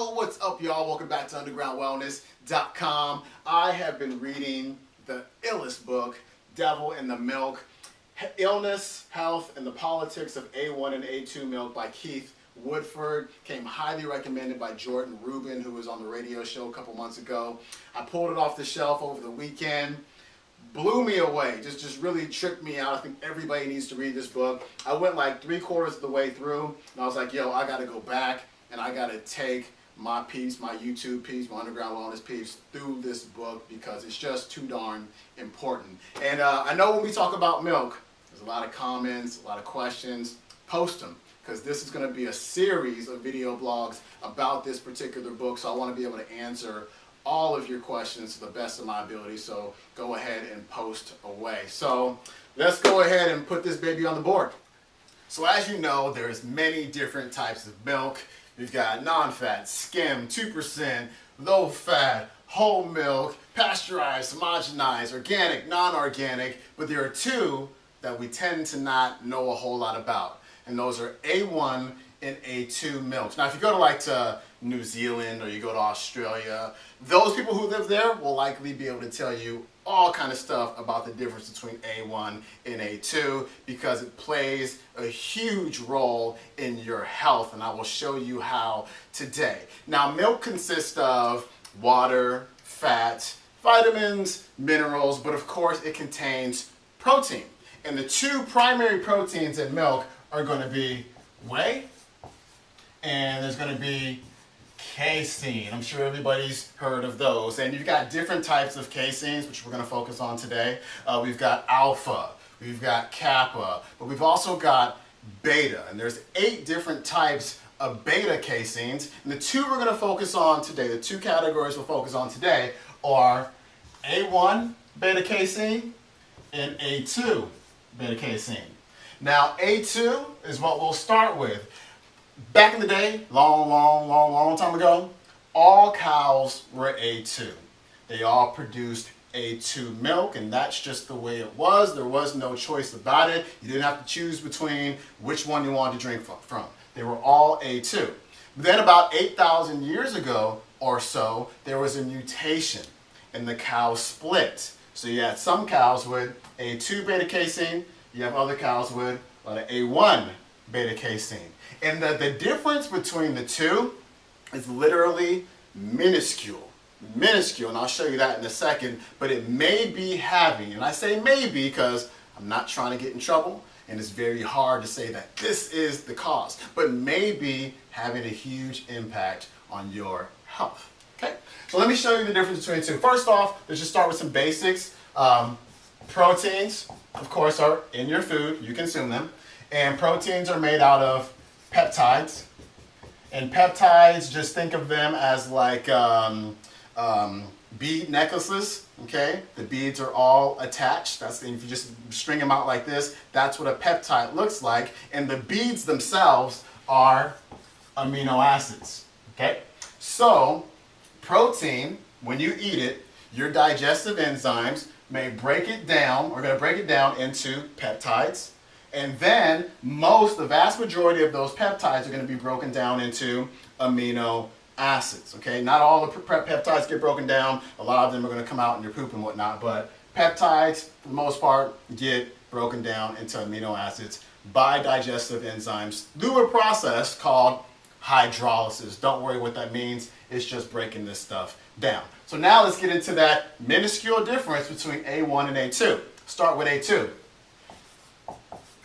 Yo, what's up, y'all? Welcome back to undergroundwellness.com. I have been reading the illest book, Devil in the Milk, Illness, Health, and the Politics of A1 and A2 Milk by Keith Woodford. Came highly recommended by Jordan Rubin, who was on the radio show a couple months ago. I pulled it off the shelf over the weekend. Blew me away, just really tripped me out. I think everybody needs to read this book. I went like 3/4 of the way through, and I was like, yo, I gotta go back, and I gotta take my peeps, my YouTube peeps, my Underground Wellness peeps through this book because it's just too darn important. And I know when we talk about milk, there's a lot of comments, a lot of questions. Post them, because this is gonna be a series of video blogs about this particular book, so I wanna be able to answer all of your questions to the best of my ability, so go ahead and post away. So let's go ahead and put this baby on the board. So as you know, there's many different types of milk. You've got non-fat, skim, 2%, low-fat, whole milk, pasteurized, homogenized, organic, non-organic, but there are two that we tend to not know a whole lot about, and those are A1 and A2 milks. Now if you go to New Zealand or you go to Australia, those people who live there will likely be able to tell you all kind of stuff about the difference between A1 and A2 because it plays a huge role in your health, and I will show you how today. Now milk consists of water, fat, vitamins, minerals, but of course it contains protein. And the two primary proteins in milk are going to be whey, and there's going to be casein. I'm sure everybody's heard of those. And you've got different types of caseins, which we're going to focus on today. We've got alpha, we've got kappa, but we've also got beta. And there's 8 different types of beta caseins. And the two we're going to focus on today, the two categories we'll focus on today are A1 beta casein and A2 beta casein. Now A2 is what we'll start with. Back in the day, long time ago, all cows were A2. They all produced A2 milk, and that's just the way it was. There was no choice about it. You didn't have to choose between which one you wanted to drink from. They were all A2. Then about 8,000 years ago or so, there was a mutation, and the cows split. So you had some cows with A2 beta casein, you have other cows with A1 beta casein. And the difference between the two is literally minuscule. Minuscule, and I'll show you that in a second, but it may be having, and I say maybe because I'm not trying to get in trouble, and it's very hard to say that this is the cause, but maybe having a huge impact on your health. Okay, so let me show you the difference between the two. First off, let's just start with some basics. Proteins, of course, are in your food, you consume them, and proteins are made out of peptides, and peptides, just think of them as like bead necklaces. Okay, the beads are all attached. That's if you just string them out like this, that's what a peptide looks like, and the beads themselves are amino acids. Okay, so protein, when you eat it, your digestive enzymes may break it down, or going to break it down into peptides. And then the vast majority of those peptides are going to be broken down into amino acids. Okay, not all the peptides get broken down. A lot of them are going to come out in your poop and whatnot, but peptides, for the most part, get broken down into amino acids by digestive enzymes through a process called hydrolysis. Don't worry what that means. It's just breaking this stuff down. So now let's get into that minuscule difference between A1 and A2. Start with A2.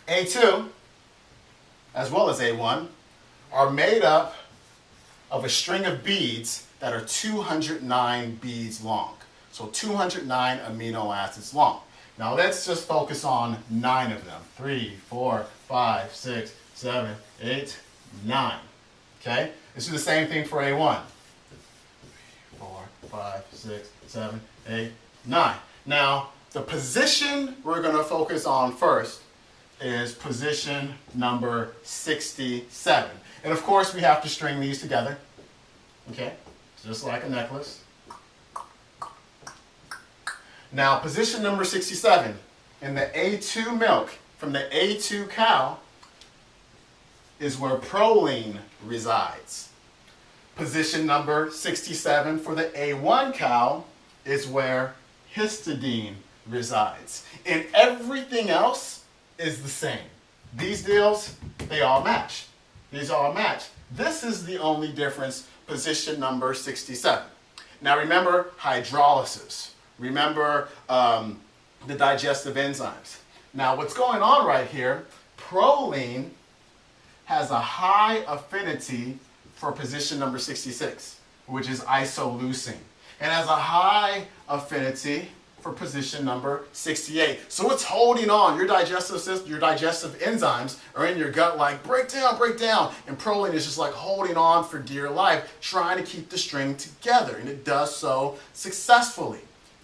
A2, as well as A1, are made up of a string of beads that are 209 beads long. So 209 amino acids long. Now let's just focus on 9 of them. 3, 4, 5, 6, 7, 8, 9. Okay? Let's do the same thing for A1. 3, 4, 5, 6, 7, 8, 9. Now, the position we're going to focus on first is position number 67. And of course we have to string these together. Okay, just like a necklace. Now position number 67 in the A2 milk from the A2 cow is where proline resides. Position number 67 for the A1 cow is where histidine resides. And everything else is the same. These deals, they all match. These all match. This is the only difference, position number 67. Now remember hydrolysis. Remember the digestive enzymes. Now what's going on right here, proline has a high affinity for position number 66, which is isoleucine, and has a high affinity for position number 68. So it's holding on. Your digestive system, your digestive enzymes are in your gut like, break down, break down. And proline is just like holding on for dear life, trying to keep the string together. And it does so successfully.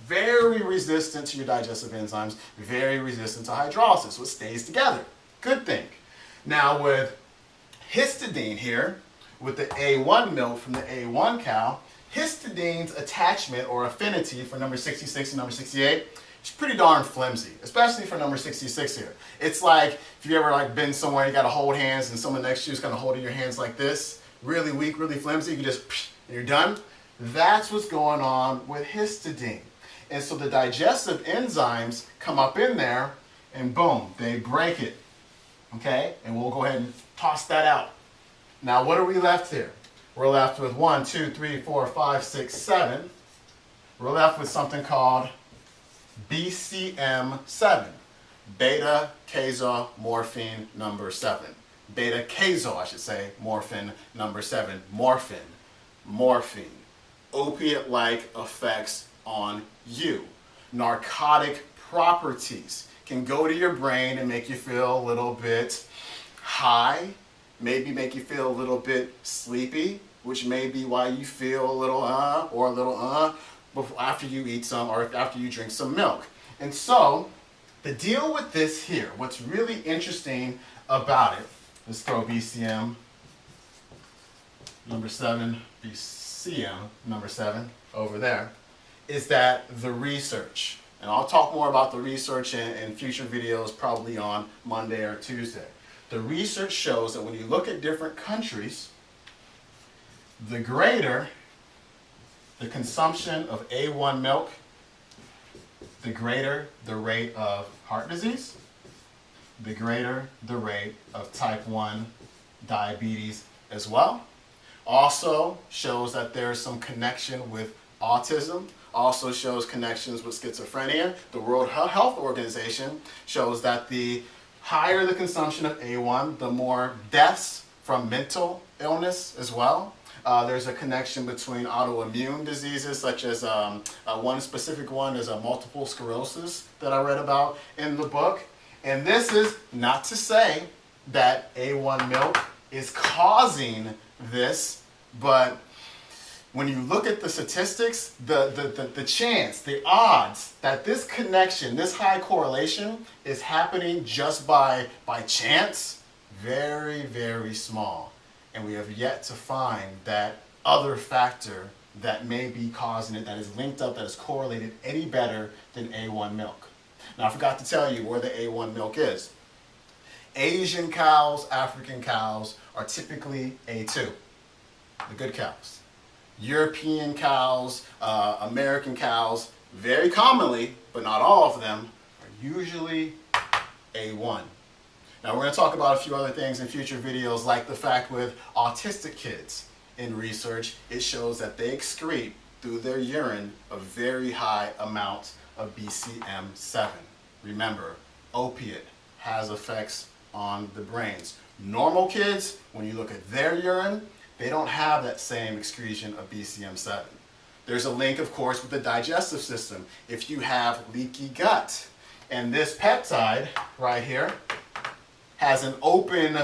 Very resistant to your digestive enzymes, very resistant to hydrolysis. So it stays together. Good thing. Now with histidine here, with the A1 milk from the A1 cow, histidine's attachment or affinity for number 66 and number 68 is pretty darn flimsy, especially for number 66 here. It's like if you ever like been somewhere, you got to hold hands and someone next to you is kind of holding your hands like this, really weak, really flimsy, you can just, and you're done. That's what's going on with histidine. And so the digestive enzymes come up in there and boom, they break it. Okay, and we'll go ahead and toss that out. Now what are we left here? We're left with 1, 2, 3, 4, 5, 6, 7. We're left with something called BCM7, beta-casomorphine number 7. Beta-caso, I should say, morphine number 7. Morphine. Opiate-like effects on you. Narcotic properties can go to your brain and make you feel a little bit high, maybe make you feel a little bit sleepy, which may be why you feel a little before, after you eat some or after you drink some milk. And so the deal with this here, what's really interesting about it, let's throw BCM number 7, BCM number 7 over there, is that the research, and I'll talk more about the research in future videos probably on Monday or Tuesday. The research shows that when you look at different countries, the greater the consumption of A1 milk, the greater the rate of heart disease, the greater the rate of type 1 diabetes as well. Also shows that there's some connection with autism, also shows connections with schizophrenia. The World Health Organization shows that the higher the consumption of A1, the more deaths from mental illness as well. There's a connection between autoimmune diseases, such as one specific one is a multiple sclerosis that I read about in the book. And this is not to say that A1 milk is causing this, but when you look at the statistics, the chance, the odds that this connection, this high correlation is happening just by chance, very, very small. And we have yet to find that other factor that may be causing it, that is linked up, that is correlated any better than A1 milk. Now I forgot to tell you where the A1 milk is. Asian cows, African cows are typically A2, the good cows. European cows, American cows, very commonly, but not all of them, are usually A1. Now we're going to talk about a few other things in future videos, like the fact with autistic kids. In research, it shows that they excrete through their urine a very high amount of BCM7. Remember, opiate has effects on the brains. Normal kids, when you look at their urine, they don't have that same excretion of BCM7. There's a link, of course, with the digestive system. If you have leaky gut, and this peptide right here has an open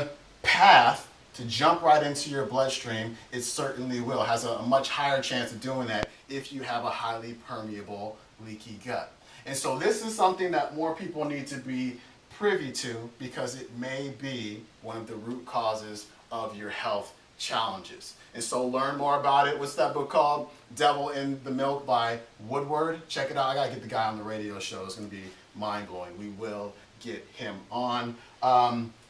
path to jump right into your bloodstream, it certainly will. It has a much higher chance of doing that if you have a highly permeable leaky gut. And so this is something that more people need to be privy to, because it may be one of the root causes of your health challenges. And so learn more about it. What's that book called? Devil in the Milk by Woodford. Check it out. I gotta get the guy on the radio show. It's gonna be mind-blowing. We will get him on.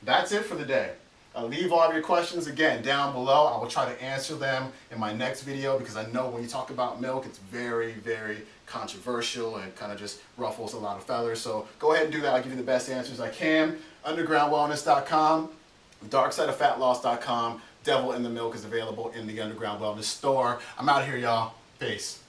That's it for the day. Leave all of your questions again down below. I will try to answer them in my next video because I know when you talk about milk, it's very, very controversial and kind of just ruffles a lot of feathers. So go ahead and do that. I'll give you the best answers I can. Undergroundwellness.com, darksideoffatloss.com. Devil in the Milk is available in the Underground Wellness store. I'm out of here, y'all. Peace.